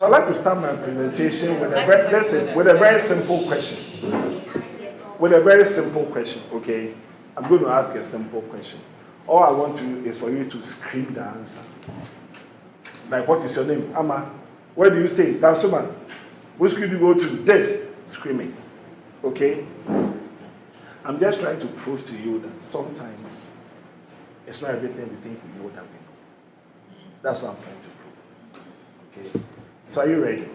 I'd like to start my presentation with a very simple question. With a very simple question, okay? I'm going to ask a simple question. All I want to is for you to scream the answer. Like, what is your name? Amma. Where do you stay? Dansuman. Which school do you go to? This. Scream it. Okay? I'm just trying to prove to you that sometimes it's not everything we think we know that we know. That's what I'm trying to prove. Okay? So are you ready?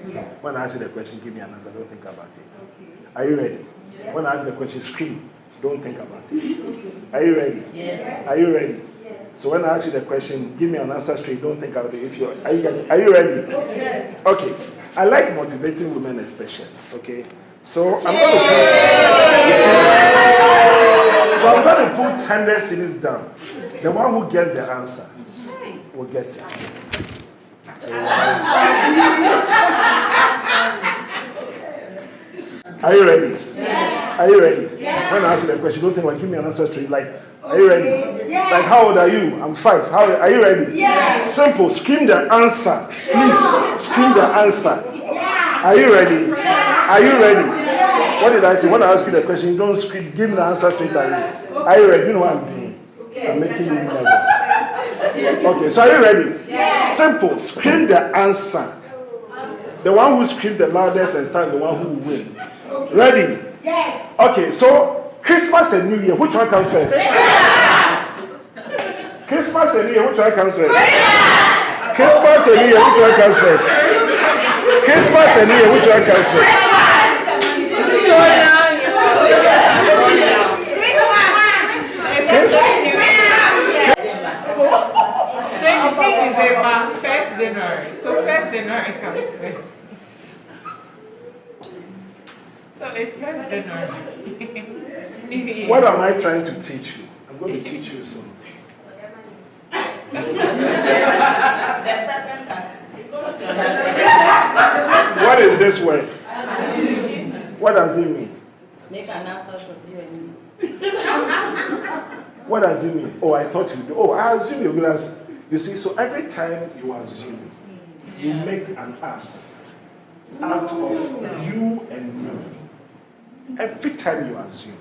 Yeah. When I ask you the question, give me an answer. Don't think about it. Okay. Are you ready? Yeah. When I ask the question, scream. Don't think about it. Okay. Are you ready? Yes. Are you ready? Yes. So when I ask you the question, give me an answer straight. Don't think about it. Are you ready? Yes. Okay. I like motivating women especially. Okay. So I'm going to put 100 cedis down. The one who gets the answer will get it. Are you ready? Yes. Are you ready? Yes. When I ask you the question, don't think about, give me an answer straight. Like, are you ready? Yes. Like, how old are you? I'm 5. Are you ready? Yes. Simple. Scream the answer. Please, scream the answer. Yes. Are you ready? Yes. Are you ready? Yes. What did I say? When I ask you the question, you don't scream, give me the answer straight away. Are you ready? You know what I'm doing? I'm making you nervous. Okay, so are you ready? Yes. Simple. Scream the answer. The one who screams the loudest and starts the one who will win. Ready? Yes. Okay, so Christmas and New Year, which one comes first? Christmas and New Year, which one comes first? Christmas and New Year, which one comes first? Christmas and New Year, which one comes first? First January. So first January comes first. So it's first January. What am I trying to teach you? I'm going to teach you something. What is this word? What does it mean? Make an answer for you and me. What does it mean? Oh, I thought you do. Oh, I assume you're going to. You see, so every time you assume, you make an us out of you and me. Every time you assume.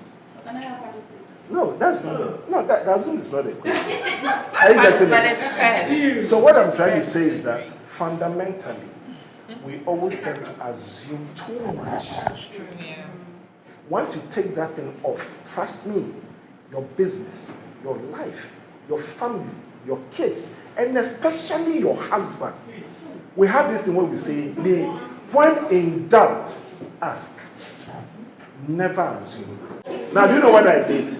No, that's not a, no, that assume is not a question. Are you getting it? So what I'm trying to say is that fundamentally, we always tend to assume too much. Once you take that thing off, trust me, your business, your life, your family, your kids, and especially your husband. We have this thing where we say, when in doubt, ask. Never assume. Now, do you know what I did?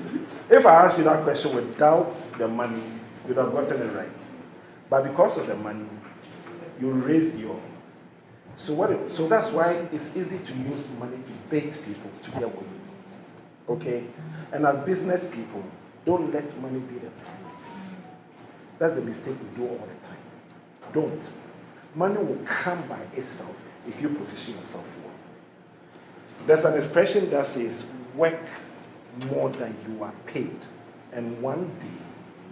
If I asked you that question without the money, you'd have gotten it right. But because of the money, you raised your. So that's why it's easy to use money to bait people to get what you want. Okay? And as business people, don't let money be the priority. That's the mistake we do all the time. Don't. Money will come by itself if you position yourself well. There's an expression that says, work more than you are paid, and one day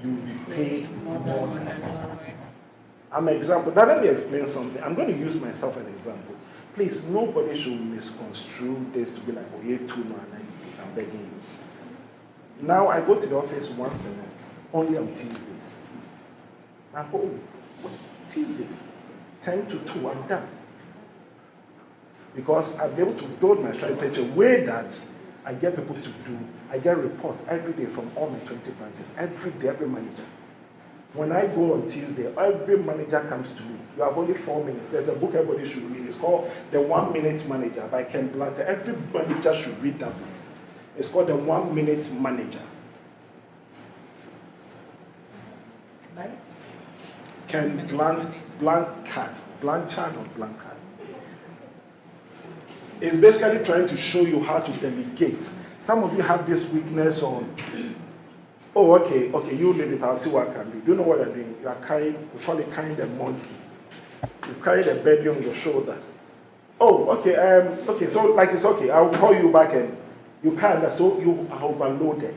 you will be paid more than you are paid. I'm an example. Now let me explain something. I'm going to use myself as an example. Please, nobody should misconstrue this to be like, oh, you're too much. I'm begging you. Now I go to the office once a month, only on Tuesdays. I go, Tuesdays, 10 to 2, I'm done. Because I'll be able to build my strategy in such a way that I get people to do, I get reports every day from all my 20 branches, every day, every manager. When I go on Tuesday, every manager comes to me. You have only 4 minutes. There's a book everybody should read. It's called The 1 Minute Manager by Ken Blanter. Every manager should read that book. It's called The 1 Minute Manager. Right? Ken Blanchard or Blanchard. It's basically trying to show you how to delegate. Some of you have this weakness on, oh, okay, you leave it, I'll see what I can do. Do you know what you're doing? You are carrying, we call it carrying the monkey. You've carried a baby on your shoulder. Oh, okay, so like it's okay, I'll call you back and you carry that, so you are overloaded.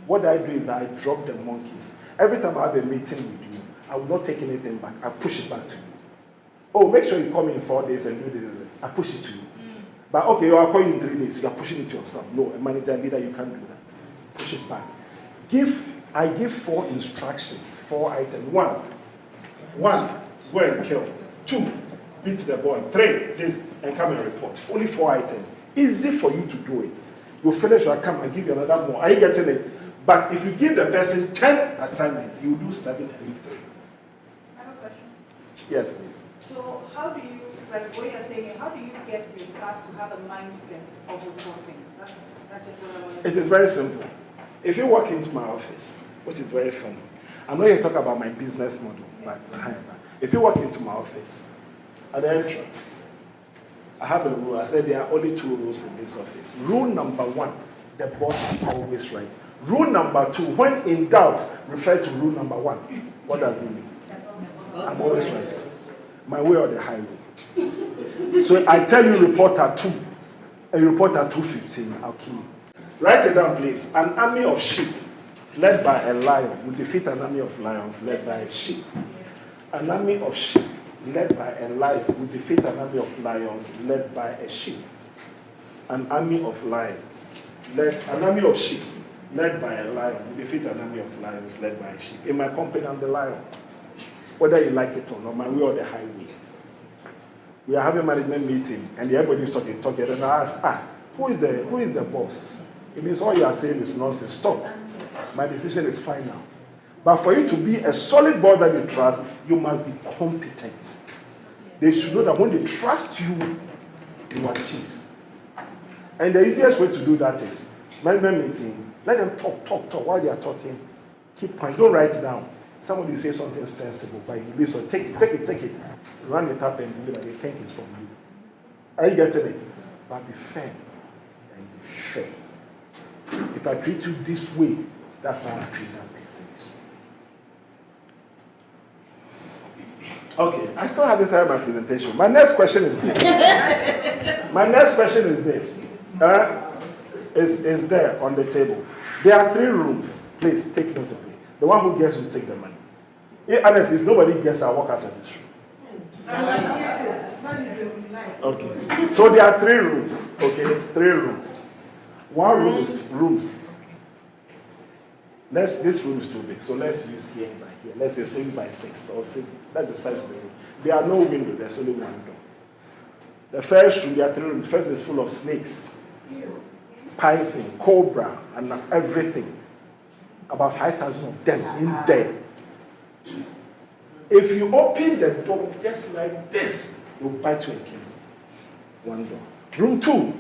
What I do is that I drop the monkeys. Every time I have a meeting with you, I will not take anything back. I push it back to you. Oh, make sure you come in 4 days and do this. I push it to you. But okay, I'll call you in 3 days. You are pushing it to yourself. No, a manager, leader, you can't do that. Push it back. I give 4 instructions, 4 items. One, go and kill. 2, beat the boy. 3, this, and come and report. Only 4 items. Easy for you to do it. You finish, I come and give you another more. Are you getting it? But if you give the person 10 assignments, you do 7 and leave 3. I have a question. Yes, please. So how do you, like what you're saying, how do you get your staff to have a mindset of reporting? That's just what I want to It is very simple. If you walk into my office, which is very funny, I'm not going to talk about my business model, but if you walk into my office, at the entrance, I have a rule. I said there are only 2 rules in this office. Rule number 1, the boss is always right. Rule number 2, when in doubt, refer to rule number 1. What does it mean? I'm always right. My way or the highway. So I tell you report at 2, and you report at 2:15, I'll kill you. Write it down, please. An army of sheep led by a lion will defeat an army of lions led by a sheep. An army of sheep led by a lion will defeat an army of lions led by a sheep. An army of sheep led by a lion will defeat an army of lions led by a sheep. In my company, I'm the lion. Whether you like it or not, my way or the highway. We are having a management meeting and everybody's talking, and I ask, who is the boss? It means all you are saying is nonsense. Stop. My decision is final. But for you to be a solid board that you trust, you must be competent. They should know that when they trust you, you achieve. And the easiest way to do that is management meeting. Let them talk. While they are talking, keep point. Don't write it down. Somebody say something sensible, but you listen. Take it. Run it up and deliver. They think it's from you. Are you getting it? But be fair and be fair. If I treat you this way, that's how I treat that person. Okay, I still have this time in my presentation. My next question is this. Is there on the table. There are 3 rooms. Please take note of it. The one who gets will take the money. Honestly, if nobody gets, I'll walk out of this room. Okay. So there are 3 rooms. Okay, 3 rooms. One room is rooms. This room is too big, so let's use here by here. Let's say 6 by 6 or 6. That's the size of the room. There are no windows. There's only one door. The first room, there are 3 rooms. The first is full of snakes, python, cobra, and everything. About 5,000 of them in there. If you open the door just like this, they'll bite you and kill you. One door. Room 2.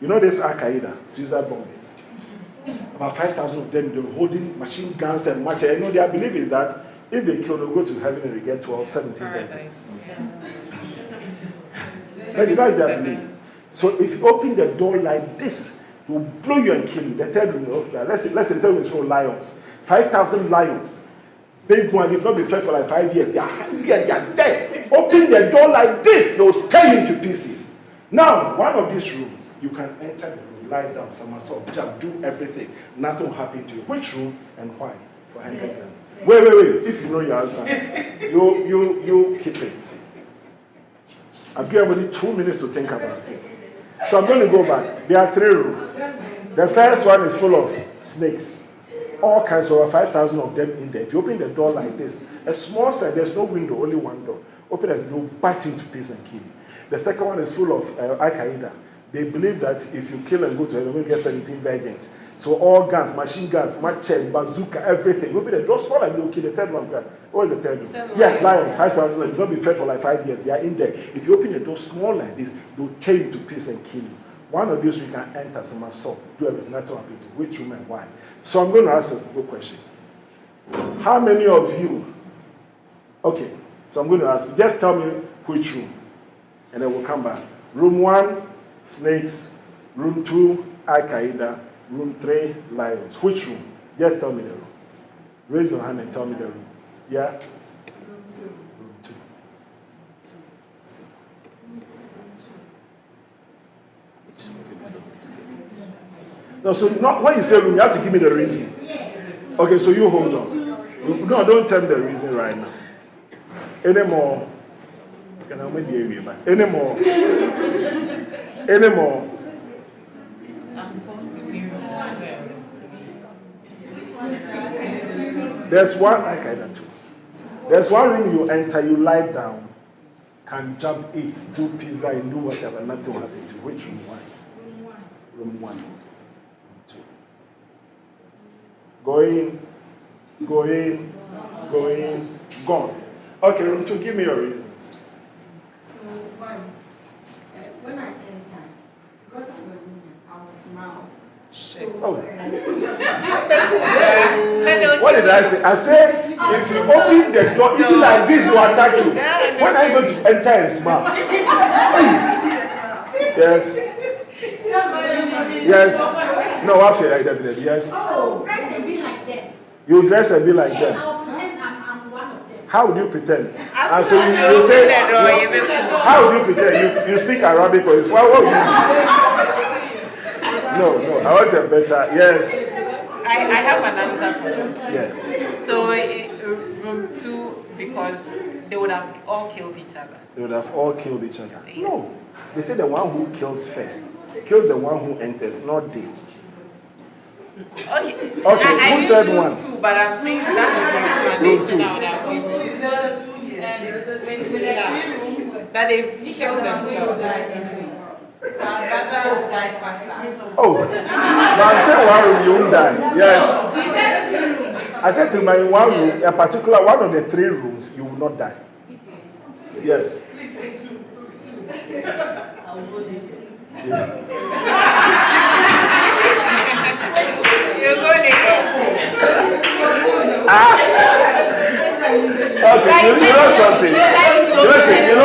You know this Al-Qaeda, suicide bombers. About 5,000 of them, they're holding machine guns and machetes. You know, their belief is that if they kill, they'll go to heaven and they get 12, 17 birthdays. That's their belief. So if you open the door like this, they'll blow you and kill you. The third room, let's say the third room is for lions. 5,000 lions. Big one, if not been fed for like 5 years, they are hungry and they are dead. Open the door like this, they'll tear you into pieces. Now, one of these rooms, you can enter the room, lie down, somersault, jump, do everything. Nothing will happen to you. Which room and why? For 100 grand. Wait. If you know your answer, you keep it. I'll give everybody 2 minutes to think about it. So I'm going to go back. There are 3 rooms. The first one is full of snakes. All kinds, over 5,000 of them in there. If you open the door like this, a small side, there's no window, only one door. Open it, they'll bite you into pieces and kill you. The second one is full of Al-Qaeda. They believe that if you kill and go to heaven, you'll get 17 virgins. So all guns, machine guns, machetes, bazooka, everything. Open the door, small and they'll kill the third one. What is the third one? Yeah, lions, 5,000 lions. It's not been fed for like 5 years. They are in there. If you open the door small like this, they'll tear you to pieces and kill you. One of these we can enter some assault, do everything, nothing happen to which room and why. So I'm going to ask a simple question. How many of you, okay, so I'm going to ask you, just tell me which room, and then we'll come back. Room 1, snakes. Room 2, Al-Qaeda. Room 3, lions. Which room? Just tell me the room. Raise your hand and tell me the room. Yeah? Room 2. Room 2. No, so not when you say room, you have to give me the reason. Okay, so you hold on. No, don't tell me the reason right now. Any more Can I make the but anymore? Anymore? There's one I kind of two. There's one room you enter, you lie down, can jump, eat, do pizza, and do whatever. Nothing will happen to you. Which room? One. Room 1. Room 2. Going, gone. Okay, room 2, give me your reasons. So, one, when I enter, because I'm a woman, I'll smile. So, What did I say? I said, if you open the door, even like this, will attack you. When are you going to enter and smile? Yes. Yes. No, I feel like that. Yes. oh, dress and be like them. You dress and be like Yes, them. I'll pretend I'm one of them. How would you pretend? And so you say, how would you pretend? You speak Arabic or what would you do? No, I want a better. Yes. I have an answer for you. Yeah. So room 2, because they would have all killed each other. They would have all killed each other. No. They say the one who kills first kills the one who enters, not they. Okay. Okay, who said one? 2, but I'm saying that Room 2. That they killed themselves. Oh, but I'm saying one room you won't die. Yes. I said to my one room, in particular, one of the 3 rooms, you will not die. Yes. You're going to Okay, you know something. Listen, you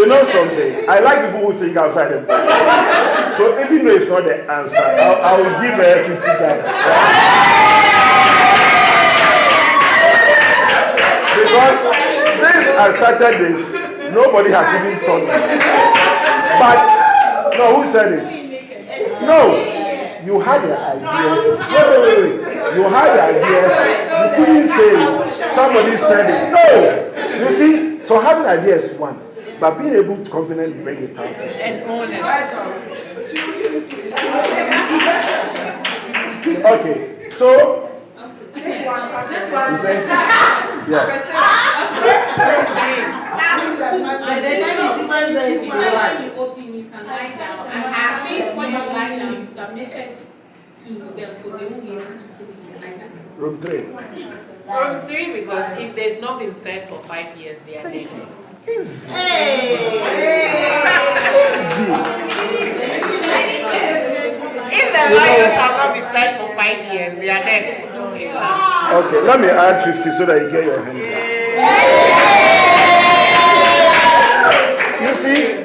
know something. I like people who think outside the box. So even though it's not the answer, I will give her $50. Because since I started this, nobody has even told me. But no, who said it? No, you had the idea. Wait. You had the idea. You couldn't say it. Somebody said it. No, you see. So having an idea is one, but being able to confidently bring it out is two. Okay, so you say, yeah. By the time you open, you can lie down. And I think when you lie down, you submit it to them so they will be able to put it behind them. Room 3. Room 3, because if they've not been fed for 5 years, they are dead. Easy. Easy. If the lions have not been fed for 5 years, they are dead. Okay, let me add 50 so that you get your hand. You see,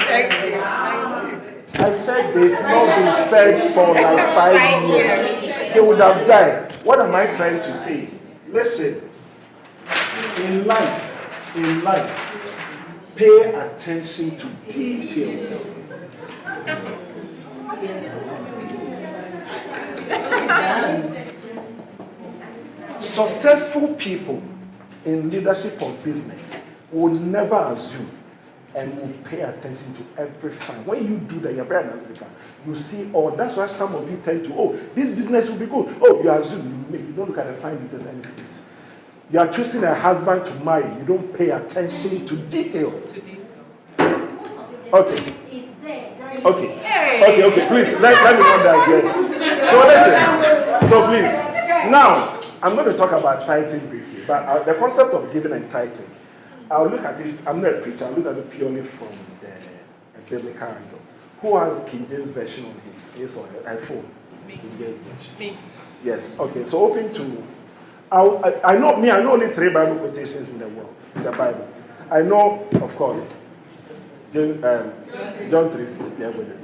I said they've not been fed for like 5 years. They would have died. What am I trying to say? Listen, in life, pay attention to details. Successful people in leadership or business will never assume and will pay attention to every fine. When you do that, you're very analytical. You see, that's why some of you tend to, this business will be good. You assume, you don't look at the fine details and it's. You are choosing a husband to marry. You don't pay attention to details. Okay. Please, let me run that, yes. So listen. So please. Now, I'm going to talk about tithing briefly. But the concept of giving and tithing, I'll look at it, I'm not a preacher, I'll look at it purely from the biblical angle. Who has King James Version on his or her phone? King James Version. Yes, okay, so open to, I know only 3 Bible quotations in the world, in the Bible. I know, of course, John 3:16 with it.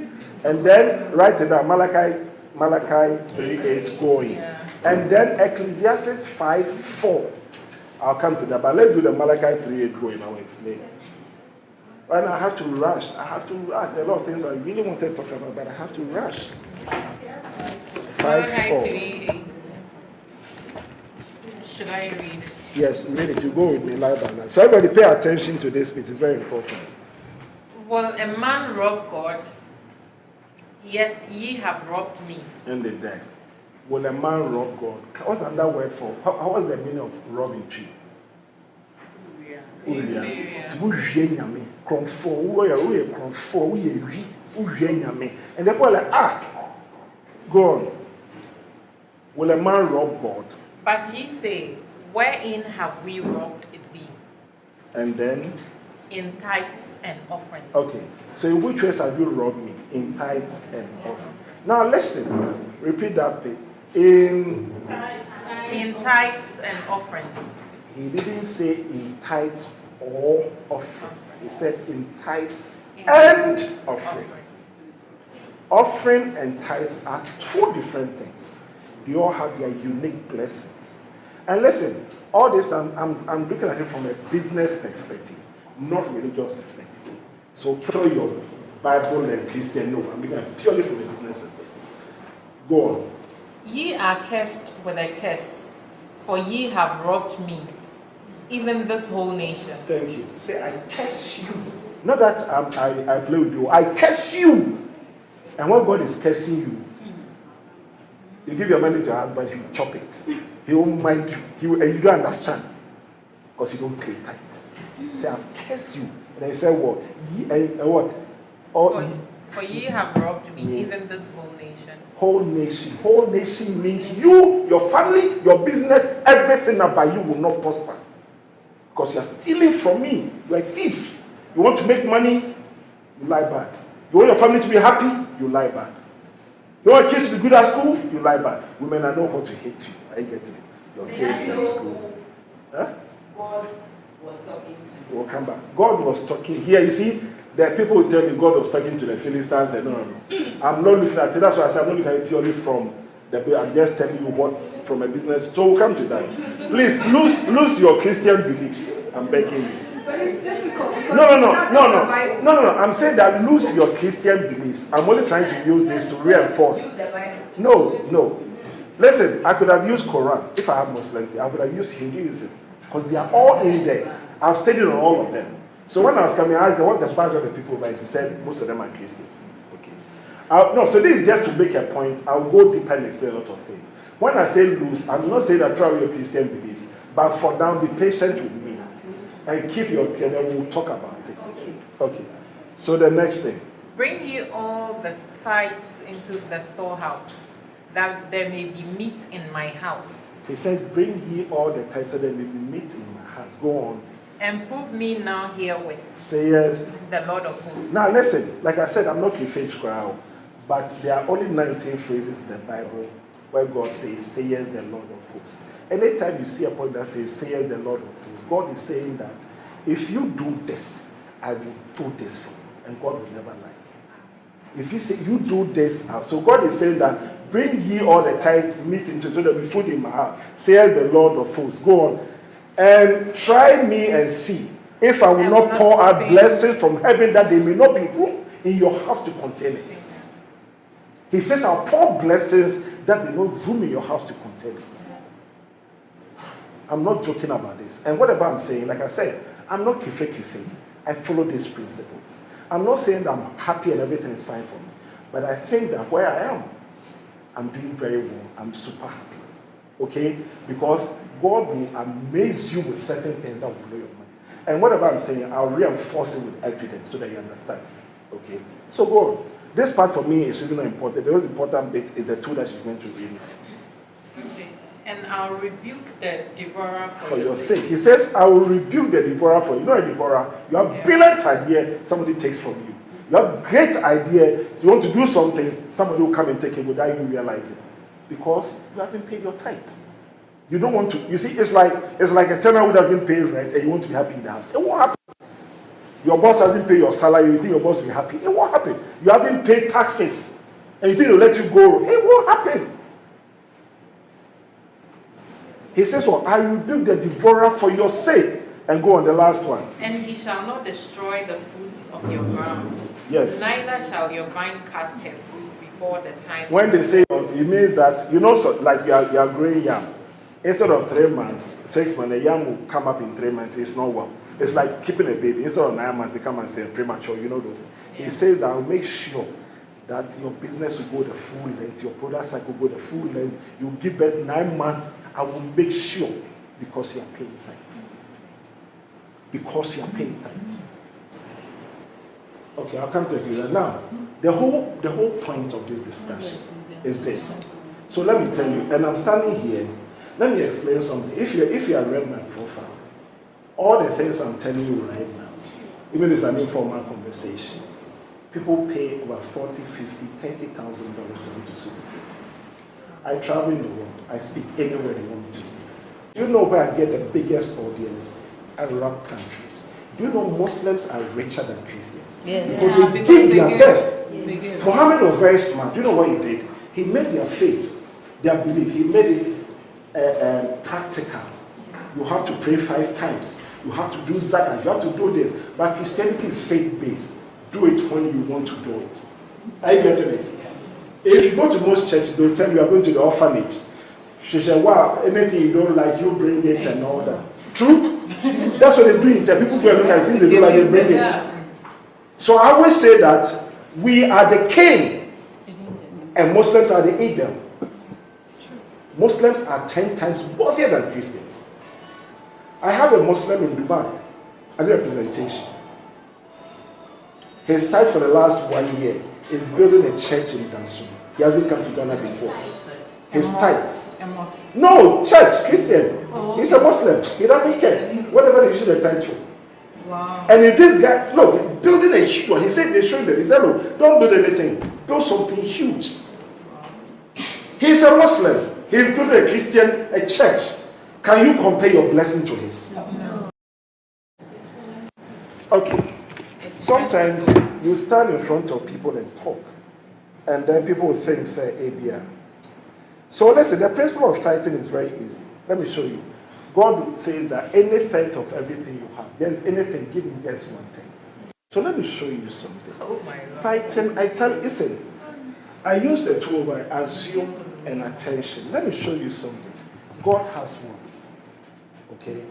And then write it down, Malachi 3:8 going. And then Ecclesiastes 5:4. I'll come to that, but let's do the Malachi 3:8 going. I'll explain. Right now, I have to rush. A lot of things I really wanted to talk about, but I have to rush. 5:4. Should I read? Yes, read it. You go with me, lie by lie. So everybody pay attention to this bit. It's very important. Will a man rob God? Yet ye have robbed me. And they die. Will a man rob God? What's another word for? What's the meaning of robbing tree? And the boy like, go on. Will a man rob God? But ye say, wherein have we robbed thee? And then? In tithes and offerings. Okay. So in which ways have you robbed me? In tithes and offerings. Now listen. Repeat that bit. In tithes and offerings. He didn't say in tithes or offering. He said in tithes and offering. Offering and tithes are two different things. They all have their unique blessings. And listen, all this I'm looking at it from a business perspective, not religious perspective. So kill your Bible and Christian. No, I'm looking at it purely from a business perspective. Go on. Ye are cursed with a curse, for ye have robbed me, even this whole nation. Thank you. Say, I curse you. Not that I play with you. I curse you. And when God is cursing you, you give your money to your husband, he will chop it. He won't mind you. And you don't understand. Because you don't pay tithe. Say, I've cursed you. And I say, what? What? For ye have robbed me, even this whole nation. Whole nation. Whole nation means you, your family, your business, everything about you will not prosper. Because you are stealing from me. You are a thief. You want to make money, you lie bad. You want your family to be happy, you lie bad. You want kids to be good at school, you lie bad. Women, I know how to hate you. I get it. Your kids at school. Huh? God was talking to you. We'll come back. God was talking. Here, you see, the people will tell me God was talking to the Philistines. And no. I'm not looking at it. That's why I said I'm not looking at it purely from the. I'm just telling you what from a business. So we'll come to that. Please lose your Christian beliefs. I'm begging you. But it's difficult. No. I'm saying that lose your Christian beliefs. I'm only trying to use this to reinforce. No. Listen, I could have used Quran if I have Muslims. I would have used Hinduism because they are all in there. I've studied on all of them. So when I was coming, I asked them what the background of the people were. He said most of them are Christians. Okay. So this is just to make a point. I'll go deeper and explain a lot of things. When I say lose, I'm not saying that throw away your Christian beliefs, but for now, be patient with me and keep your. And then we'll talk about it. Okay. So the next thing. Bring ye all the tithes into the storehouse, that there may be meat in my house. He says, bring ye all the tithes so there may be meat in my house. Go on. And prove me now herewith. Says the Lord of hosts. Now listen, like I said, I'm not a faith crowd, but there are only 19 phrases in the Bible where God says, says the Lord of hosts. Anytime you see a point that says, says the Lord of hosts, God is saying that if you do this, I will do this for you. And God will never lie. If you say you do this, so God is saying that bring ye all the tithes, meat into so that we food in my house. Says the Lord of hosts. Go on. And try me and see if I will not pour out blessings from heaven that there may not be room in your house to contain it. He says, I'll pour blessings that there may not room in your house to contain it. I'm not joking about this. And whatever I'm saying, like I said, I'm not kife. I follow these principles. I'm not saying that I'm happy and everything is fine for me. But I think that where I am, I'm doing very well. I'm super happy. Okay? Because God will amaze you with certain things that will blow your mind. And whatever I'm saying, I'll reinforce it with evidence so that you understand. Okay? So go on. This part for me is really not important. The most important bit is the two that you're going to read. Okay. And I'll rebuke the devourer for your sake. He says, I will rebuke the devourer for you. You know a devourer? You have brilliant idea, somebody takes from you. You have great idea, you want to do something, somebody will come and take it without you realizing. Because you haven't paid your tithe. You don't want to. You see, it's like a tenant who doesn't pay rent and you want to be happy in the house. It won't happen. Your boss doesn't pay your salary, you think your boss will be happy. It won't happen. You haven't paid taxes and you think they'll let you go. It won't happen. He says, well, I rebuke the devourer for your sake. And go on the last one. And he shall not destroy the fruits of your ground. Yes. Neither shall your vine cast her fruits before the time. When they say, it means that, so, like you are growing yam. Instead of 3 months, 6 months, a young will come up in 3 months. It's not well. It's like keeping a baby. Instead of 9 months, they come and say premature. You know those. He says that I'll make sure that your business will go the full length, your product cycle will go the full length. You give birth 9 months. I will make sure because you are paying tithes. Because you are paying tithes. Okay, I'll come to it now. The whole point of this discussion is this. So let me tell you, and I'm standing here. Let me explain something. If you have read my profile, all the things I'm telling you right now, even it's an informal conversation, people pay over $40,000, $50,000, $30,000 for me to speak. I travel in the world. I speak anywhere they want me to speak. Do you know where I get the biggest audience? Arab countries. Do you know Muslims are richer than Christians? Yes. Because they give their best. Yeah. Muhammad was very smart. Do you know what he did? He made their faith, their belief, he made it practical. You have to pray 5 times. You have to do zakat. You have to do this. But Christianity is faith-based. Do it when you want to do it. Are you getting it? If you go to most churches, they'll tell you are going to the orphanage. She said, wow, anything you don't like, you bring it and all that. True? That's what they do in church. People go and look at things they don't like, they bring it. So I always say that we are the king and Muslims are the Edom. Muslims are 10 times wealthier than Christians. I have a Muslim in Dubai, a representation. His tithe for the last 1 year is building a church in Dansu. He hasn't come to Ghana before. His tithe. No, church, Christian. He's a Muslim. He doesn't care. Whatever he should have tithe for. Wow. And if this guy, look, building a huge one, he said they showed them. He said, look, don't build anything. Build something huge. He's a Muslim. He's building a Christian, a church. Can you compare your blessing to his? No. Okay. Sometimes you stand in front of people and talk. And then people will think, say, ABR. So listen, the principle of tithing is very easy. Let me show you. God says that any tenth of everything you have, there's anything, give me just 1/10. So let me show you something. Oh my God. Tithing, I tell you, listen, I use the tool by assume and attention. Let me show you something. God has wealth. Okay?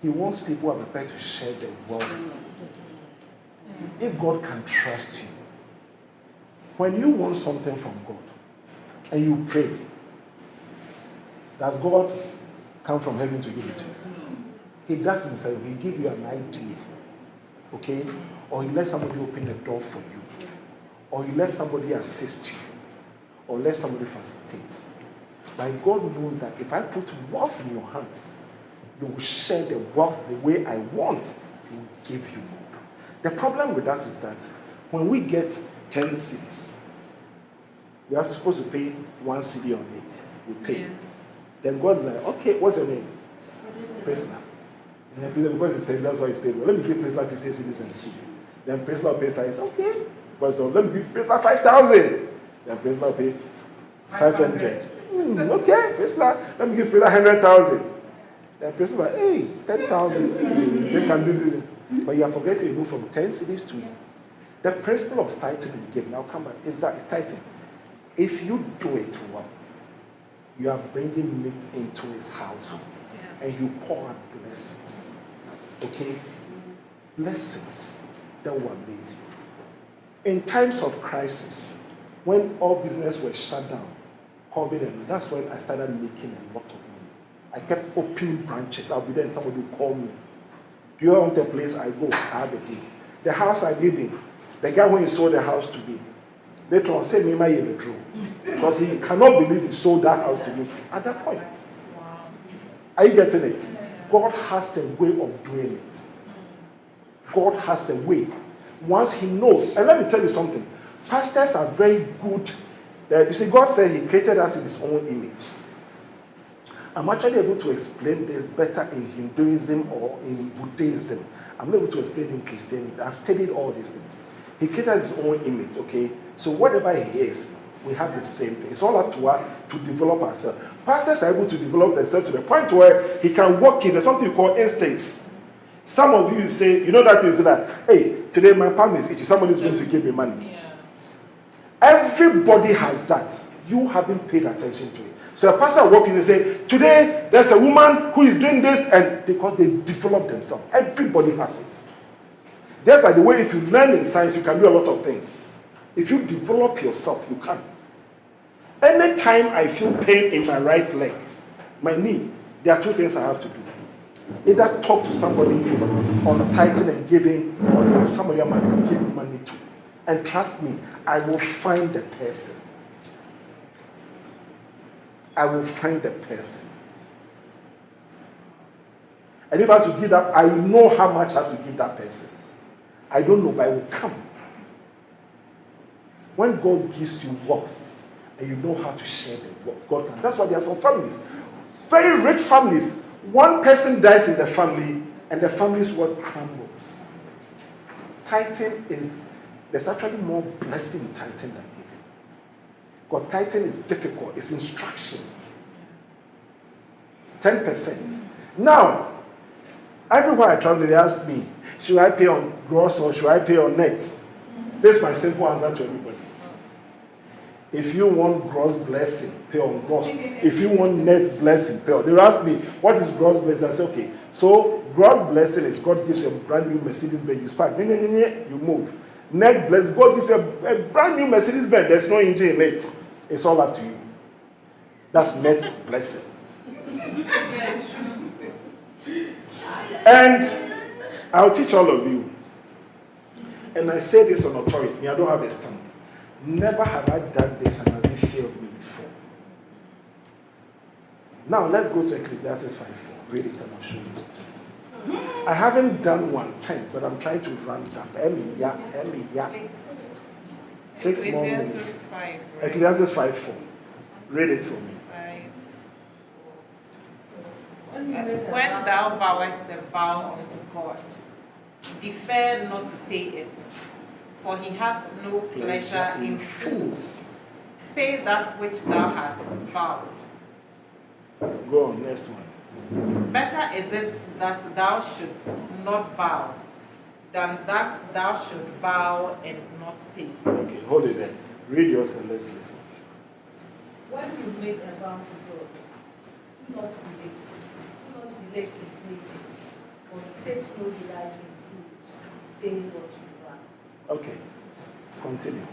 He wants people who are prepared to share the wealth. If God can trust you, when you want something from God and you pray, does God come from heaven to give it to you? He does himself. He give you an idea, okay? Or he let somebody open the door for you, or he let somebody assist you, or let somebody facilitate. But God knows that if I put wealth in your hands, you will share the wealth the way I want. He will give you more. The problem with us is that when we get 10 cedis, we are supposed to pay 1 cedi on it. We pay. Yeah. Then God is like, okay, what's your name? Priscilla. And because it's 10, that's why it's paid. Well, let me give Priscilla 15 cedis and see. Then Priscilla will pay 5. Okay. Because let me give Priscilla 5,000. Then Priscilla will pay 500. Okay, Priscilla, let me give Priscilla 100,000. Then Priscilla, hey, 10,000. They can do this. But you are forgetting to move from 10 cedis to the principle of tithing and giving. Now come back. Is that it's tithing? If you do it well, you are bringing meat into his household, and you pour out blessings. Okay? Blessings that will amaze you. In times of crisis, when all business was shut down, COVID, and that's when I started making a lot of money. I kept opening branches. I'll be there and somebody will call me. Do you want a place? I go. I have a deal. The house I live in, the guy when he sold the house to me, later on said, "Mima, you're the true," because he cannot believe he sold that house to me at that point. Wow. Are you getting it? God has a way of doing it. God has a way. Once he knows, and let me tell you something, pastors are very good. You see, God said he created us in his own image. I'm actually able to explain this better in Hinduism or in Buddhism. I'm not able to explain in Christianity. I've studied all these things. He created his own image, okay? So whatever he is, we have the same thing. It's all up to us to develop ourselves. Pastors are able to develop themselves to the point where he can walk in. There's something you call instincts. Some of you say, you know that is that, hey, today my palm is itchy. Somebody is going to give me money. Yeah. Everybody has that. You haven't paid attention to it. So a pastor will walk in and say, today there's a woman who is doing this, and because they develop themselves. Everybody has it. Just like the way if you learn in science, you can do a lot of things. If you develop yourself, you can. Anytime I feel pain in my right leg, my knee, there are two things I have to do. Either talk to somebody on tithing and giving, or somebody I must give money to. And trust me, I will find the person. I will find the person. And if I have to give that, I know how much I have to give that person. I don't know, but it will come. When God gives you wealth, and you know how to share the wealth, God can. That's why there are some families, very rich families. One person dies in the family, and the family's wealth crumbles. Tithing there's actually more blessing in tithing than giving. Because tithing is difficult, it's instruction. 10%. Now, everywhere I travel, they ask me, should I pay on gross or should I pay on net? This is my simple answer to everybody. If you want gross blessing, pay on gross. If you want net blessing, pay on. They ask me, what is gross blessing? I say, okay. So gross blessing is God gives you a brand new Mercedes Benz. You spark, you move. Net blessing, God gives you a brand new Mercedes Benz. There's no engine in it. It's all up to you. That's net blessing. And I'll teach all of you. And I say this on authority. Me, I don't have a stamp. Never have I done this and has it failed me before. Now let's go to Ecclesiastes 5:4. Read it and I'll show you. I haven't done 1:10, but I'm trying to run up. 6 more minutes. Ecclesiastes 5:4. Read it for me. When thou vowest a vow unto God, defer not to pay it, for he hath no pleasure in fools. Pay that which thou hast vowed. Go on, next one. Better is it that thou should not vow, than that thou should vow and not pay. Okay, hold it there. Read yours and let's listen. When you make a vow to God, do not be late. Do not be late in paying it, for it takes no delight in fools, paying what you vow. Okay, continue.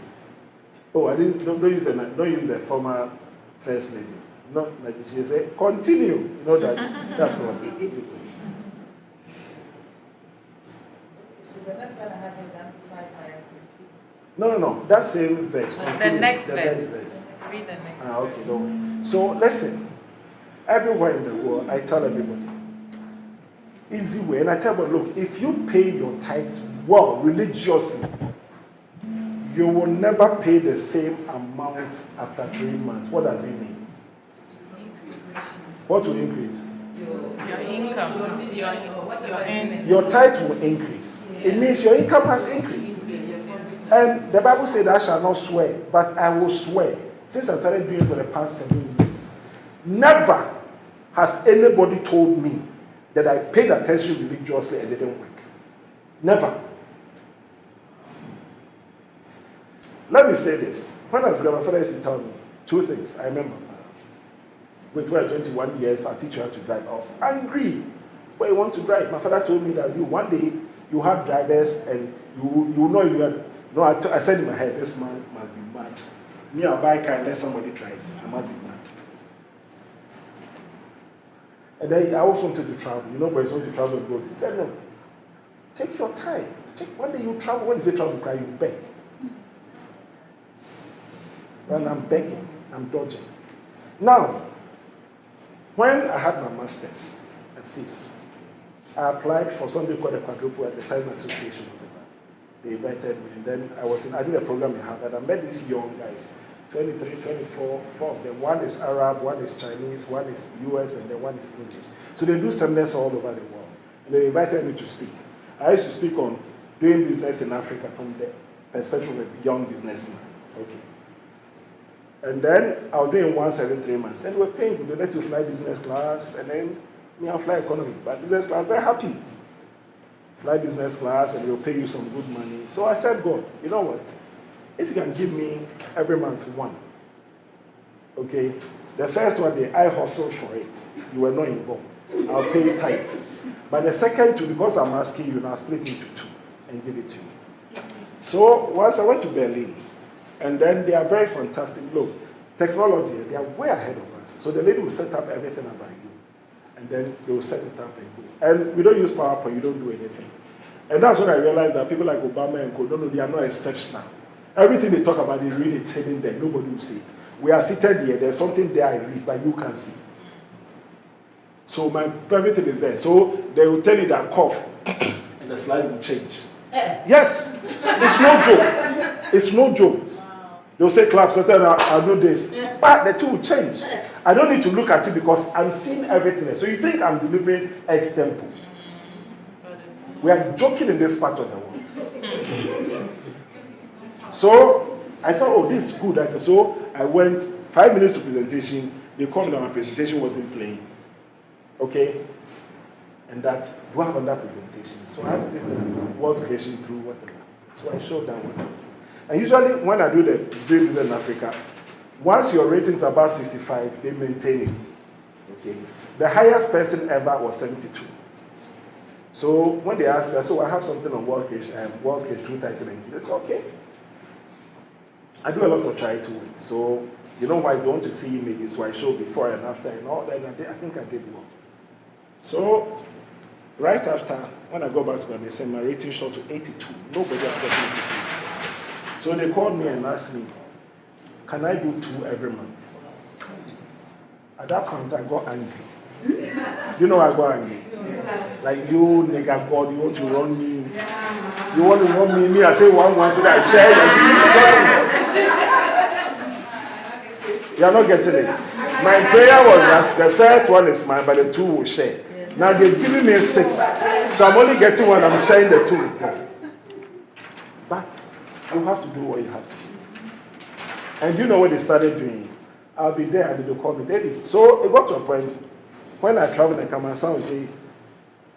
Oh, I didn't. Don't use the former first lady. Not like she said. Continue. You know that. That's what. So the next one I had was amplified by. No. That same verse. Continue. The next verse. Read the next. Okay, don't worry. So listen. Everywhere in the world, I tell everybody, easy way, and I tell them, look, if you pay your tithes well, religiously, you will never pay the same amount after 3 months. What does it mean? What will increase? Your income, your earnings. Your tithe will increase. It means your income has increased. And the Bible says, I shall not swear, but I will swear. Since I started doing it for the past 7 years, never has anybody told me that I paid attention religiously and it didn't work. Never. Let me say this. When I was growing up, my father used to tell me 2 things. I remember. With 21 years, I teach you how to drive. I was angry. Where you want to drive? My father told me that one day you have drivers and you know you had. No, I said in my head, this man must be mad. Me, I'll buy a car and let somebody drive. I must be mad. And then I also wanted to travel. You know, but he's going to travel goes. He said, no, take your time. One day you travel. When you say travel, cry, you beg. When I'm begging, I'm dodging. Now, when I had my master's at 6, I applied for something called the Quadruple Advertising Association. They invited me, and then I did a program in Harvard. I met these young guys, 23, 24, 4 of them. One is Arab, one is Chinese, one is US, and then one is English. So they do seminars all over the world. And they invited me to speak. I used to speak on doing business in Africa from the perspective of a young businessman. Okay. And then I was doing once every 3 months. And they were paying. They let you fly business class, and then me, I'll fly economy. But business class, very happy. Fly business class, and they'll pay you some good money. So I said, God, you know what? If you can give me every month 1, Okay? The first one, I hustled for it. You were not involved. I'll pay tithe. But the second two, because I'm asking you now, split into two and give it to you. So once I went to Berlin, and then they are very fantastic. Look, technology, they are way ahead of us. So the lady will set up everything about you, and then they will set it up and go. And we don't use PowerPoint, you don't do anything. And that's when I realized that people like Obama and Co, no, they are not exceptional. Everything they talk about, they read it hidden there. Nobody will see it. We are seated here. There's something there I read, but you can't see. So everything is there. So they will tell you that cough, and the slide will change. Yes, it's no joke. It's no joke. They'll say clap, so I'll do this. But the two will change. I don't need to look at it because I'm seeing everything there. So you think I'm delivering extempo. We are joking in this part of the world. So I thought, oh, this is good. So I went 5 minutes to presentation. They called me that my presentation wasn't playing. Okay? And that, do I have another presentation? So I have to listen world creation through whatever. So I showed that one. And usually when I do the Riddle Riddle in Africa, once your rating is above 65, they maintain it. Okay? The highest person ever was 72. So when they asked me, so I have something on world creation through tithing. They said, okay. I do a lot of charity work. So, you know why they want to see images, so I show before and after and all that. I think I did well. So, right after, when I go back to them, they said my rating shot to 82. Nobody has gotten 82. So they called me and asked me, can I do 2 every month? At that point, I got angry. You know I got angry. Like, you nigga God, you want to run me. You want to run me, I say one so that I share it. You are not getting it. My prayer was that the first one is mine, but the 2 will share. Now they're giving me 6. So I'm only getting 1, I'm sharing the 2 with them. But you have to do what you have to do. And you know what they started doing? I'll be there and they'll call me Daddy. So it got to a point when I travel and come, my son will say,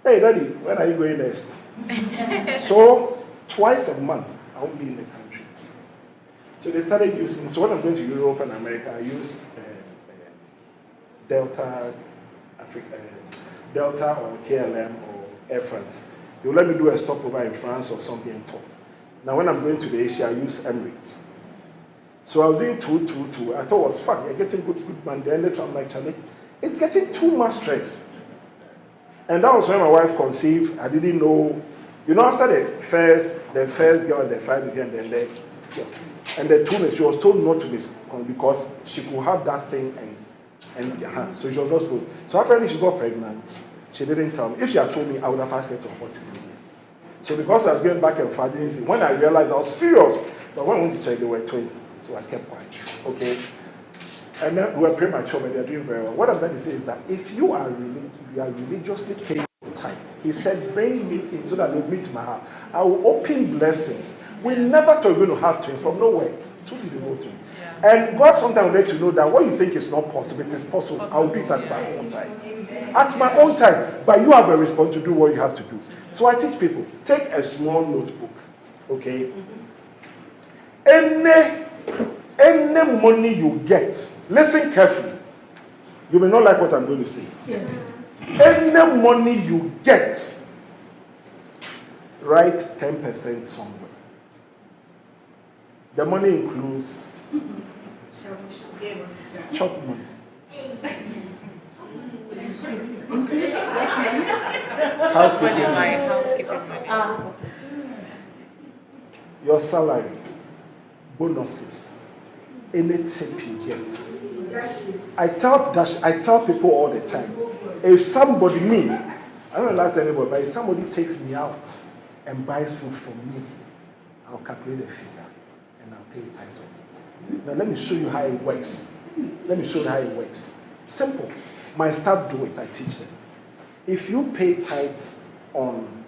hey Daddy, when are you going next? So twice a month I won't be in the country. So they started using, so when I'm going to Europe and America, I use Delta or KLM or Air France. They will let me do a stopover in France or something and talk. Now when I'm going to the Asia, I use Emirates. So I was doing 2. I thought it was fun. You're getting good money. Then later I'm like, Charlie, it's getting too much stress. And that was when my wife conceived. I didn't know. You know, after the first girl and the 5 again, then and the 2, she was told not to miss because she could have that thing and so she was not supposed. So apparently she got pregnant. She didn't tell me. If she had told me, I would have asked her to abort it. So because I was going back and forth, when I realized I was furious, but when I went to check, they were twins. So I kept quiet. Okay? And then we were premature, but they're doing very well. What I'm trying to say is that if you are religiously paying tithes, he said, bring me in so that they'll meet my heart. I will open blessings. We never thought we were going to have twins from nowhere. 2 beautiful twins. And God sometimes let you know that what you think is not possible, it is possible. I will do it at my own time. At my own time. But you have a response to do what you have to do. So I teach people, take a small notebook, okay? Any money you get, listen carefully. You may not like what I'm going to say. Yes. Any money you get, write 10% somewhere. The money includes chop money. Housekeeping money. Your salary, bonuses, any tip you get. I tell people all the time, if somebody I don't last anybody, but if somebody takes me out and buys food for me, I'll calculate the figure and I'll pay a tithe on it. Now let me show you how it works. Simple. My staff do it, I teach them. If you pay tithes on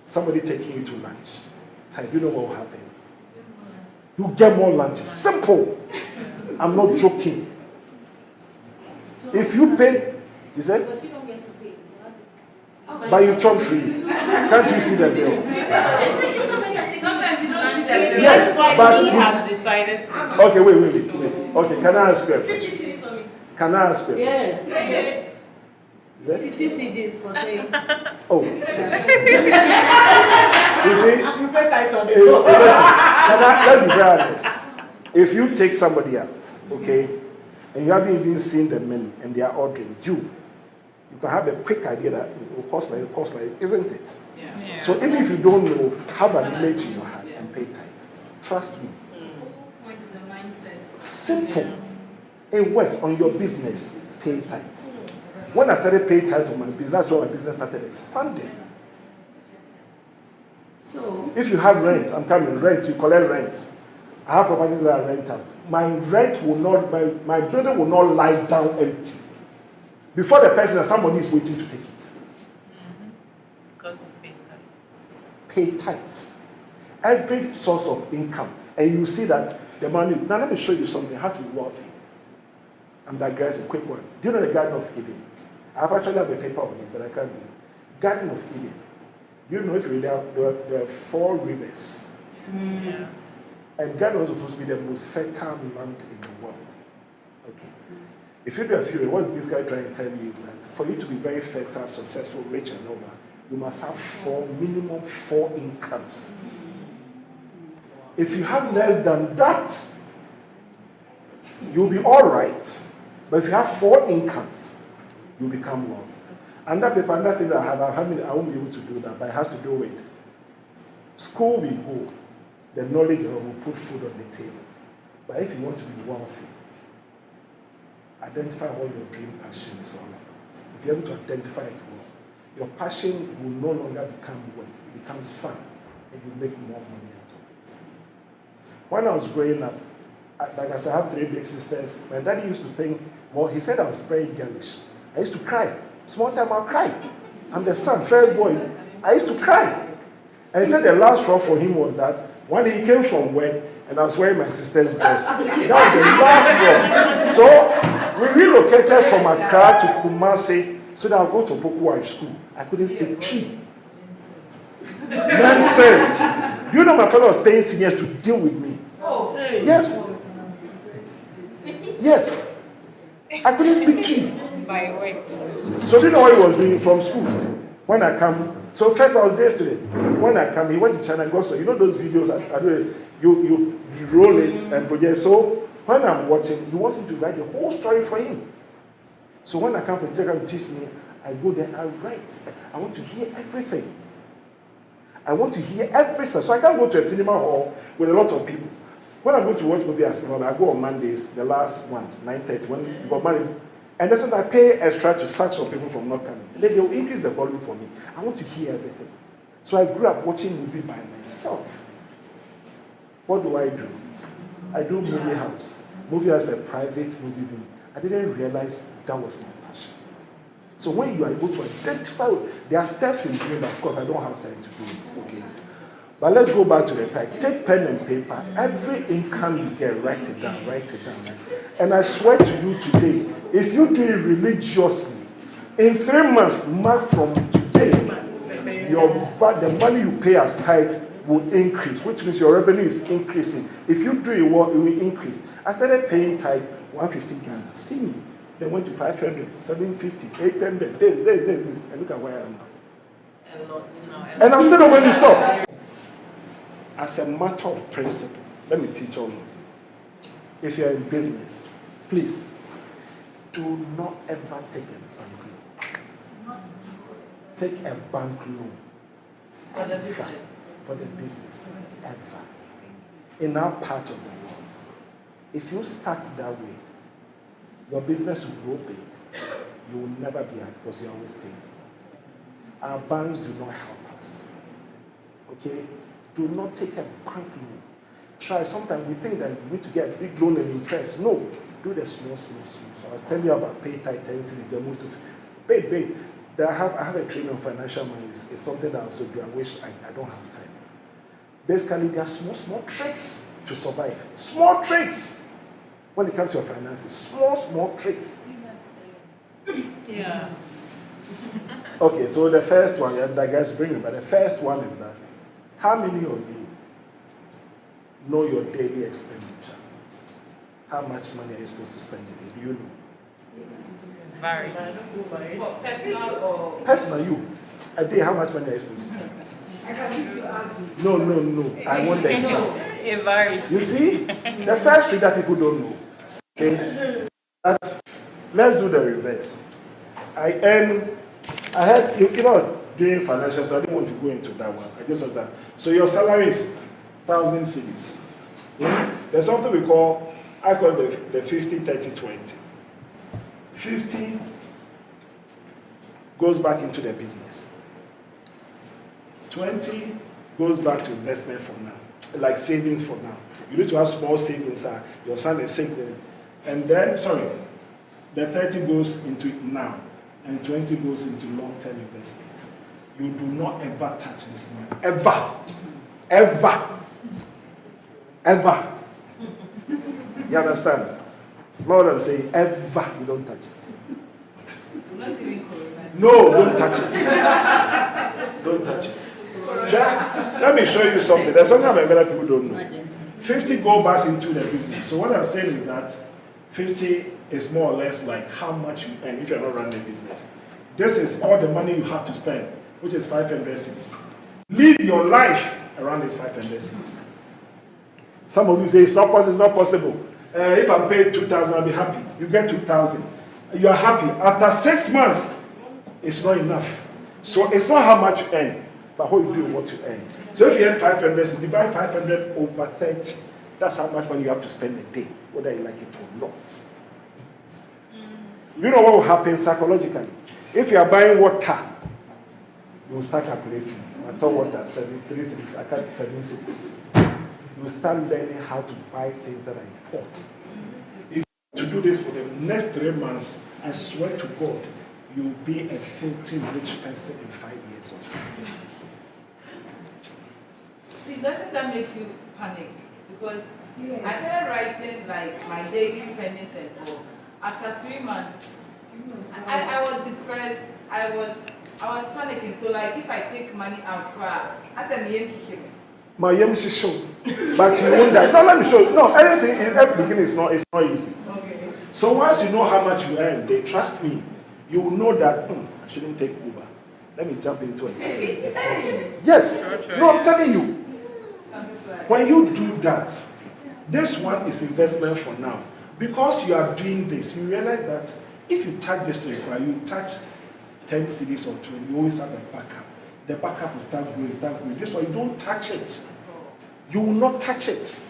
somebody taking you to lunch, tithe, you know what will happen? You get more lunches. Simple. I'm not joking. If you pay, you say? Because you don't get to pay. But you chop free. Can't you see the bill? Sometimes you don't see the bill. Yes, That's why but he you- has decided to. Okay, wait. Okay, can I ask you a 50 question? cities for me. Can I ask you a question? Yes. Is that- 50 CDs for saying. Oh, sorry. You see, You pay tight on listen, let's be very honest. If you take somebody out, okay, and you haven't even seen the men and they are ordering you can have a quick idea that it will cost like, isn't it? Yeah. So even if you don't know, have an image in your head and pay tithe. Trust me. What is the mindset? Simple. It works on your business. Pay tithe. When I started paying tithe on my business, that's when my business started expanding. So, If you have rent, I'm coming, rent, you collect rent. I have properties that I rent out. My rent will not, my building will not lie down empty. Before the person, somebody is waiting to take it. Because you pay tax. Pay tithe. Every source of income. And you see that the money, now let me show you something, how to be wealthy. I'm digressing, quick one. Do you know the Garden of Eden? I've actually have a paper on it, but I can't do it. Garden of Eden. You know, if you read out, there are 4 rivers. Yeah. And Garden was supposed to be the most fertile land in the world. Okay. If you do a few, what this guy trying to tell you is that for you to be very fertile, successful, rich, and all that, you must have minimum 4 incomes. If you have less than that, you'll be all right. But if you have 4 incomes, you become wealthy. And that paper, another thing that I have, I won't be able to do that, but it has to do with school we go, the knowledge will put food on the table. But if you want to be wealthy, identify what your dream passion is all about. If you're able to identify it well, your passion will no longer become work, it becomes fun, and you make more money out of it. When I was growing up, like I said, I have 3 big sisters. My daddy used to think, well, he said I was very girlish. I used to cry. Small time I'll cry. I'm the son, first boy. I used to cry. And he said the last straw for him was that when he came from work and I was wearing my sister's dress, that was the last straw. So we relocated from Accra to Kumasi so that I'll go to Pokuwa school. I couldn't speak Chi. Nonsense. You know my father was paying seniors to deal with me. oh, Yes. Yes. I couldn't speak Chi. By works. So do you know what he was doing from school? When I come, so first I was day student. When I come, he went to China and got so you know those videos I do. You roll it and project. So when I'm watching, he wants me to write the whole story for him. So when I come for teacher to teach me, I go there, I write. I want to hear everything. I want to hear everything. So I can't go to a cinema hall with a lot of people. When I go to watch movie at cinema, I go on Mondays, the last one, 9:30, when you got money. And that's when I pay extra to sack some people from not coming. And then they'll increase the volume for me. I want to hear everything. So I grew up watching movie by myself. What do? I do movie house. Movie house is a private movie room. I didn't realize that was my passion. So when you are able to identify, there are steps in doing that. Of course, I don't have time to do it. Okay. But let's go back to the type. Take pen and paper. Every income you get, write it down. And I swear to you today, if you do it religiously, in 3 months, mark from today, the money you pay as tithe will increase, which means your revenue is increasing. If you do it well, it will increase. I started paying tithe 150 Ghana. See me. Then went to 500, 750, 800, this. And look at where I am now. A lot now. And I'm still not going to stop. As a matter of principle, let me teach all of you. If you're in business, please do not ever take a bank loan. Take a bank loan. for the Ever. business. For the business. Ever. In our part of the world, if you start that way, your business will grow big. You will never be happy because you're always paying. Our banks do not help us. Okay? Do not take a bank loan. Try. Sometimes we think that we need to get a big loan and interest. No. Do the small. So I was telling you about pay tight intensity, the most of babe. I have a training on financial money. It's something that I also do. I wish I don't have time. Basically, there are small tricks to survive. Small tricks when it comes to your finances. Small tricks. Yeah. Okay, so the first one, that guy's bringing, but the first one is that how many of you know your daily expenditure. How much money are you supposed to spend a day? Do you know? Varies. For personal or Personal, you. A day, how much money are you supposed to spend? I can give you average. No. I want the exact. It varies. You see, the first three that people don't know. Okay, let's do the reverse. I had, I was doing financial, so I didn't want to go into that one. I just was that. So your salary is 1,000 cedis. There's something we call, I call it the 50, 30, 20. 50 goes back into the business. 20 goes back to investment for now, like savings for now. You need to have small savings. Your son is sick, and then the 30 goes into now, and 20 goes into long-term investment. You do not ever touch this money, ever. You understand? Know what I'm saying? Ever, you don't touch it. not even corona. No, don't touch it. Don't touch it. Let me show you something. There's something that many people don't know. 50 go back into the business. So what I'm saying is that 50 is more or less like how much you earn if you're not running a business. This is all the money you have to spend, which is 500 cedis. Live your life around these 500 cedis. Some of you say it's not possible. If I'm paid 2,000, I'll be happy. You get 2,000. You are happy. After 6 months, it's not enough. So it's not how much you earn, but what you do with what you earn. So if you earn 500, so divide 500 over 30. That's how much money you have to spend a day, whether you like it or not. You know what will happen psychologically? If you are buying water, you will start calculating. I thought water 736. I can't 76. You will start learning how to buy things that are important. If you do this for the next 3 months, I swear to God, you'll be a filthy rich person in 5 years or 6 years. Doesn't that make you panic? Because I started writing like my daily spendings and all. After 3 months, I was depressed. I was panicking. So like if I take money out, I said My yam is show, but you won't die. No, let me show you. No, everything in every beginning is not easy. Okay. So once you know how much you earn, they trust me. You will know that I shouldn't take Uber. Let me jump into it. Yes. No, I'm telling you. When you do that, this one is investment for now. Because you are doing this, you realize that if you touch this to you touch 10 cedis or 20, you always have a backup. The backup will start growing. This one, you don't touch it. You will not touch it.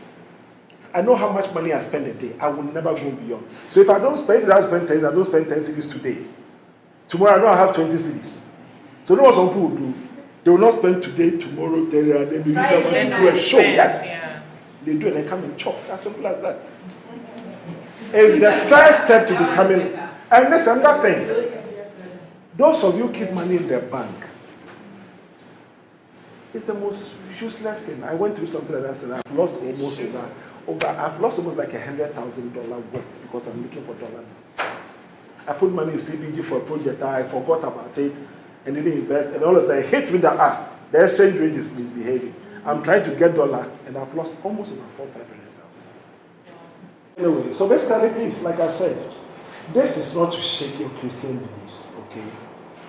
I know how much money I spend a day. I will never go beyond. So if I don't spend 10, I don't spend 10 cedis today. Tomorrow, I know I have 20 cedis. So know what some people do? They will not spend today, tomorrow, and then they do a show. Yes. Yeah. They do it and come and chop. As simple as that. It's the first step to becoming. And listen, another thing. Those of you keep money in the bank. It's the most useless thing. I went through something like that and I've lost almost like $100,000 worth because I'm looking for dollar. I put money in CBG for a project. I forgot about it and didn't invest. And all of a sudden it hits me that the exchange rate is misbehaving. I'm trying to get dollar and I've lost almost about $500,000. Anyway, so basically, please, like I said, this is not to shake your Christian beliefs, okay?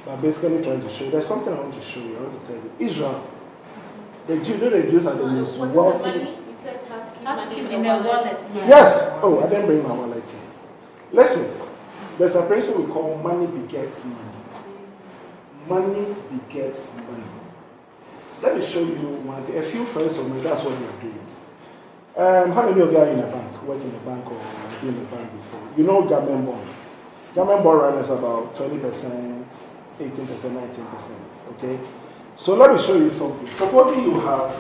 But basically trying to show. There's something I want to show you. I want to tell you. Israel, the Jews are the most wealthy. You said have to keep money in the wallet. Yes. Oh, I didn't bring my wallet here. Listen, there's a principle we call money begets money. Money begets money. Let me show you one thing. A few friends of mine, that's what they're doing. How many of you are in a bank, work in a bank or been in a bank before? You know government bond. Government bond run is about 20%, 18%, 19%. Okay? So let me show you something. Supposing you have,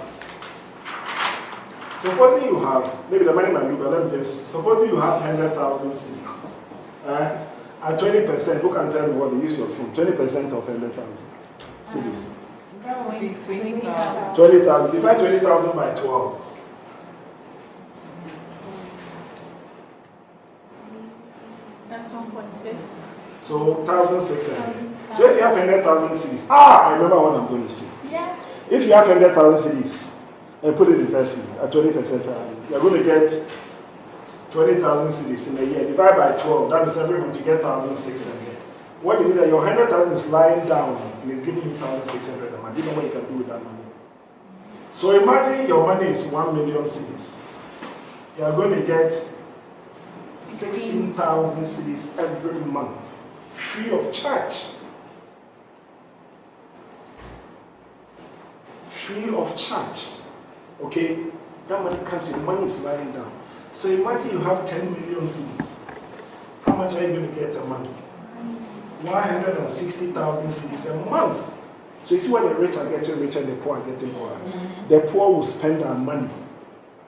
maybe the money might be, but let me just, supposing you have 100,000 cedis. At 20%, who can tell me what they use your phone? 20% of 100,000 cedis. That would be 20,000. 20,000. Divide 20,000 by 12. That's 1.6. So 1,600. So if you have 100,000 cedis, I remember what I'm going to say. Yes. If you have 100,000 cedis and put it in investment at 20% per annum. You're going to get 20,000 cedis in a year. Divide by 12, that is every month you get 1,600. What do you mean that your 100,000 is lying down and it's giving you 1,600 a month? You know what you can do with that money. So imagine your money is 1 million cedis. You are going to get 16,000 cedis every month, free of charge. Free of charge. Okay? That money comes in, money is lying down. So imagine you have 10 million cedis. How much are you going to get a month? 160,000 cedis a month. So you see why the rich are getting richer and the poor are getting poorer. The poor will spend their money,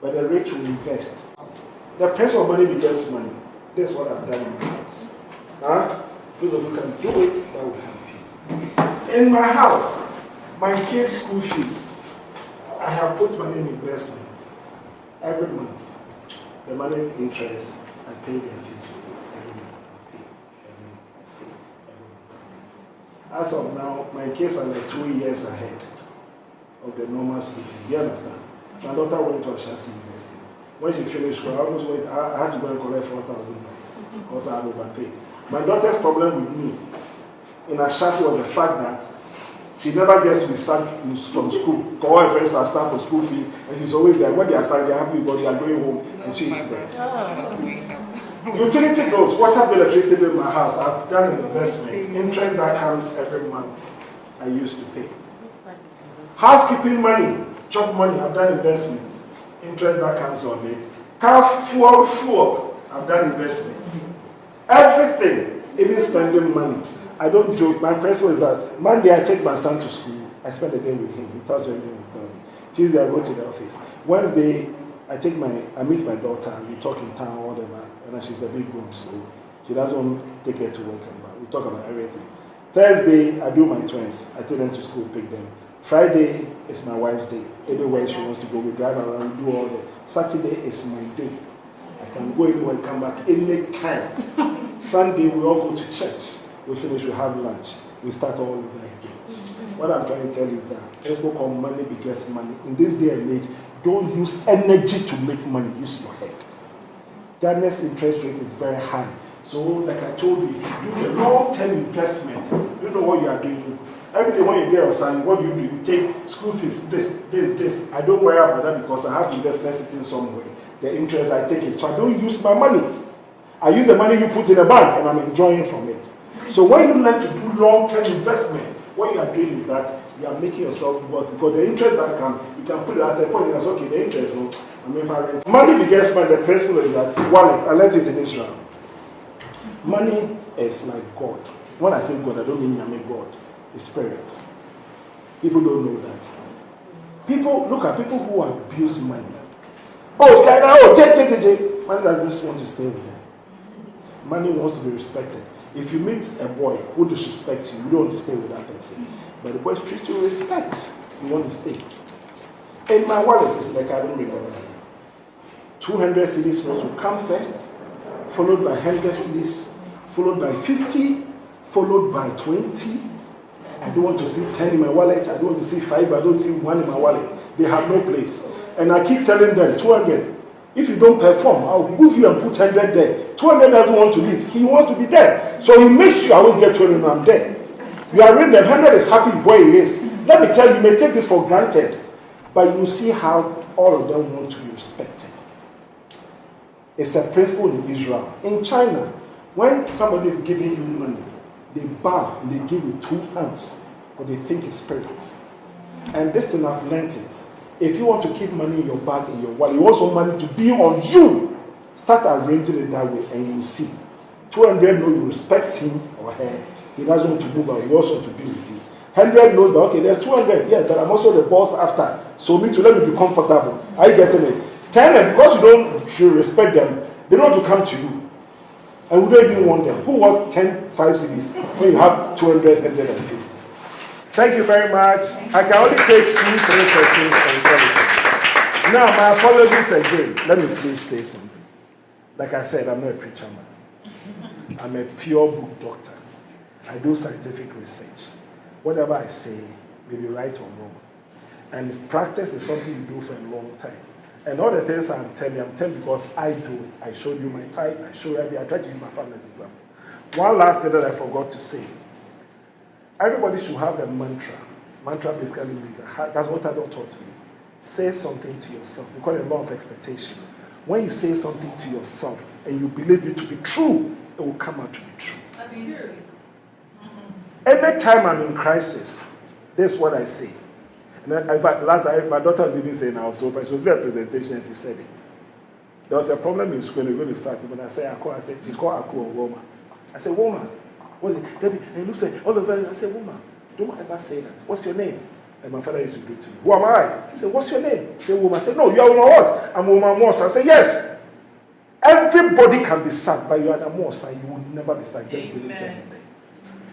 but the rich will invest. The price of money begets money. That's what I've done in my house. Those of you can do it, that will help you. In my house, my kids' school fees, I have put money in investment. Every month, the money interest, I pay their fees with it. Every month, I pay. As of now, my kids are like 2 years ahead of the normal school fee. You understand? My daughter went to Ashasi University. When she finished school, I had to go and collect $4,000 because I had overpaid. My daughter's problem with me in Ashasi was the fact that she never gets to be sacked from school. All her friends are staff for school fees, and she's always there. When they are sacked, they're happy because they are going home, and she is there. Utility bills, water bill, electricity bill in my house, I've done an investment. Interest that comes every month, I used to pay. Housekeeping money, job money, I've done investments. Interest that comes on it. Car fuel, I've done investments. Everything, even spending money. I don't joke. My principle is that Monday I take my son to school. I spend the day with him. He tells me everything he's done. Tuesday I go to the office. Wednesday I meet my daughter and we talk in town or whatever. And she's a big girl, so she doesn't want to take her to work. But we talk about everything. Thursday I do my twins. I take them to school, pick them. Friday is my wife's day. Anywhere she wants to go, we drive around, do all that. Saturday is my day. I can go anywhere and come back anytime. Sunday we all go to church. We finish, we have lunch. We start all over again. What I'm trying to tell you is that let's go call money begets money. In this day and age, don't use energy to make money. Use your head. Ghana's interest rate is very high. So, like I told you, if you do the long-term investment, you know what you are doing. Every day when you get your salary, what do? You take school fees, this. I don't worry about that because I have investment sitting somewhere. The interest, I take it. So I don't use my money. I use the money you put in the bank and I'm enjoying from it. So when you learn to do long-term investment, what you are doing is that you are making yourself worth because the interest that comes, you can put it at the point that's okay, the interest, no, I mean, if I rent. Money begets money, the principle is that wallet, I learned it in Israel. Money is like God. When I say God, I don't mean I mean God. It's spirit. People don't know that. Look at people who abuse money. Oh, it's kind of, take. Money doesn't want to stay with them. Money wants to be respected. If you meet a boy who disrespects you, you don't want to stay with that person. But the boy treats you with respect. You want to stay. In my wallet, it's like I don't remember. 200 cedis notes will come first, followed by 100 cedis, followed by 50, followed by 20. I don't want to see 10 in my wallet. I don't want to see 5. I don't see 1 in my wallet. They have no place. And I keep telling them, 200. If you don't perform, I'll move you and put 100 there. 200 doesn't want to leave. He wants to be there. So he makes sure I always get 200 and I'm there. You are reading them. 100 is happy where he is. Let me tell you, you may take this for granted. But you see how all of them want to be respected. It's a principle in Israel. In China, when somebody is giving you money, they bow and they give you 2 hands. But they think it's spirit. And this thing I've learned it. If you want to keep money in your bag, in your wallet, you want some money to be on you, start arranging it that way and you will see. 200 knows you respect him or her. He doesn't want to move out. He wants to be with you. 100 knows that, okay, there's 200. Yeah, but I'm also the boss after. So me to let me be comfortable. Are you getting it? 10, and because you respect them, they don't want to come to you. And we don't even want them. Who wants 10, 5 CDs when you have 200, 150? Thank you very much. I can only take 2, 3 questions and call it. Now, my apologies again. Let me please say something. Like I said, I'm not a preacher man. I'm a pure book doctor. I do scientific research. Whatever I say may be right or wrong. And practice is something you do for a long time. And all the things I'm telling because I do it. I showed you my tithe, I show you I try to use my family as example. One last thing that I forgot to say. Everybody should have a mantra. Mantra basically means that's what Adult taught me. Say something to yourself. We call it law of expectation. When you say something to yourself and you believe it to be true, it will come out to be true. Every time I'm in crisis, this is what I say. And in fact, last night, my daughter was even saying I was surprised. She was doing a presentation and she said it. There was a problem in school, and we're going to start. When I said, she's called Aku or Woman. I said, Woman. And you look like, all of us, I said, Woman, don't ever say that. What's your name? And my father used to do to me. Who am I? I said, what's your name? I said, Woman. I said, no, you are Woman what? I'm Woman Moss. I said, yes. Everybody can be sad, but you are the Moss, and you will never be sad. Just believe that.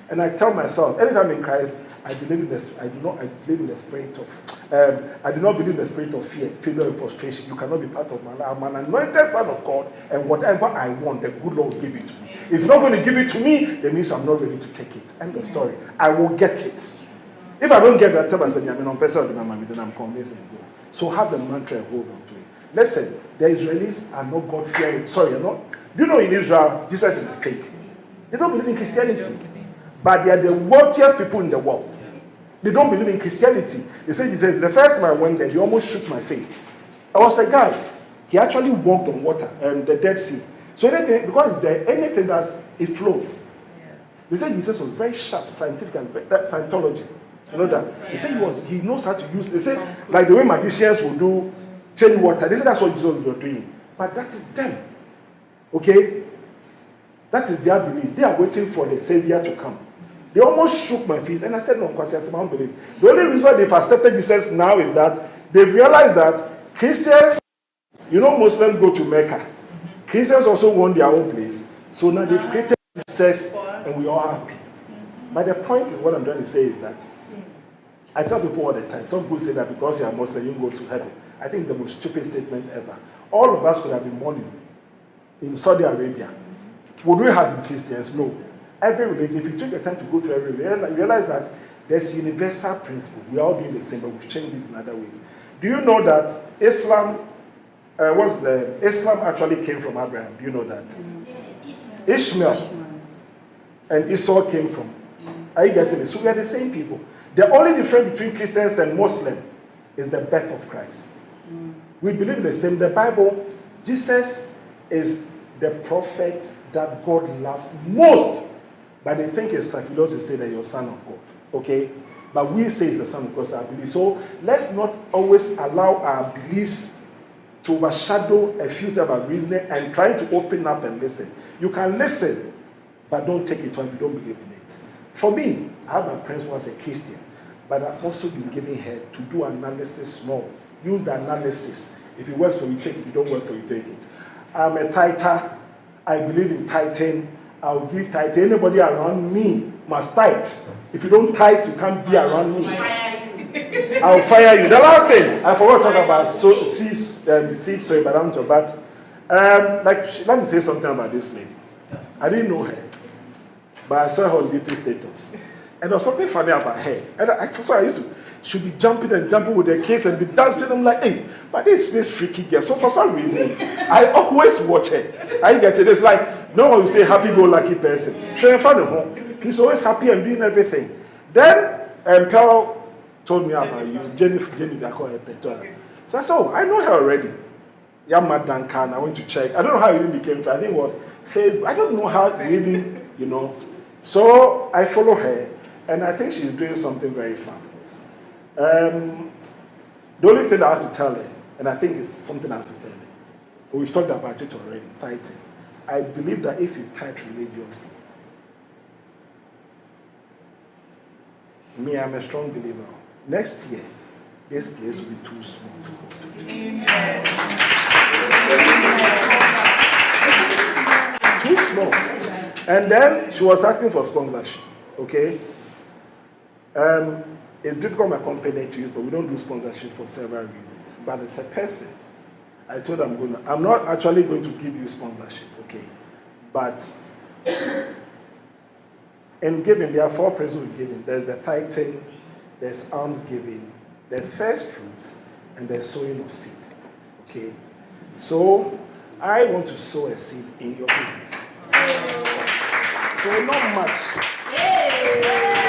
And I tell myself, anytime in Christ, I believe in this. I do not believe in the spirit of fear, failure, and frustration. You cannot be part of my life. I'm an anointed son of God, and whatever I want, the good Lord will give it to me. If He's not going to give it to me, that means I'm not ready to take it. End of story. I will get it. If I don't get that, tell myself, then I'm convinced and go. So have the mantra and hold on to it. Listen, the Israelis are not God-fearing. Sorry, do you know in Israel, Jesus is a fake. They don't believe in Christianity. But they are the wealthiest people in the world. They don't believe in Christianity. They say, Jesus, the first time I went there, they almost shook my faith. I was a guy. He actually walked on water and the Dead Sea. So anything, because anything it floats. They say Jesus was very sharp, scientific, and Scientology. You know that? They say he knows how to use. They say like the way magicians will do change water. They say that's what Jesus was doing. But that is them. Okay? That is their belief. They are waiting for the Savior to come. They almost shook my feet, and I said, no, because I don't believe. The only reason why they've accepted Jesus now is that they've realized that Christians, Muslims go to Mecca. Christians also want their own place. So now they've created Jesus, and we are happy. But the point is, what I'm trying to say is that I tell people all the time, some people say that because you are Muslim, you go to heaven. I think it's the most stupid statement ever. All of us could have been born in Saudi Arabia. Would we have been Christians? No. Every religion, if you take the time to go through every religion, you realize that there's universal principle. We are all doing the same, but we've changed it in other ways. Do you know that Islam actually came from Abraham? Do you know that? Ishmael. And Esau came from. Are you getting it? So we are the same people. The only difference between Christians and Muslims is the birth of Christ. We believe the same. The Bible, Jesus is the prophet that God loves most. But they think it's sacrilegious to say that you're a son of God. Okay? But we say it's the son of God, so I believe. So let's not always allow our beliefs to overshadow a few type of reasoning and trying to open up and listen. You can listen, but don't take it on if you don't believe in it. For me, I have my principle as a Christian, but I've also been given head to do analysis more. Use the analysis. If it works for you, take it. If it don't work for you, take it. I'm a tither. I believe in tithing. I'll give tithe. Anybody around me must tithe. If you don't tithe, you can't be around me. I'll fire you. The last thing, I forgot to talk about seed sowing, but I'm let me say something about this lady. I didn't know her, but I saw her on DP status. And there was something funny about her. And she'd be jumping with the kids and be dancing. I'm like, hey, but this freaky girl. So for some reason, I always watch her. I get it. It's like, no one will say happy-go-lucky person. He's always happy and doing everything. Then, Pearl told me about you. Jennifer, I call her Pearl. So I said, oh, I know her already. Yamad Duncan, I went to check. I don't know how it even became friends. I think it was Facebook. I don't know how it even, So I follow her, and I think she's doing something very fabulous. The only thing I have to tell her, and I think it's something I have to tell her, we've talked about it already, tithing. I believe that if you tithe religiously, me, I'm a strong believer. Next year, this place will be too small to host it. Too small. And then she was asking for sponsorship. Okay? It's difficult my company to use, but we don't do sponsorship for several reasons. But as a person, I told her I'm not actually going to give you sponsorship, okay? But in giving, there are 4 principles of giving. There's the tithing, there's alms giving, There's first fruits and there's sowing of seed. Okay? So I want to sow a seed in your business. So not much.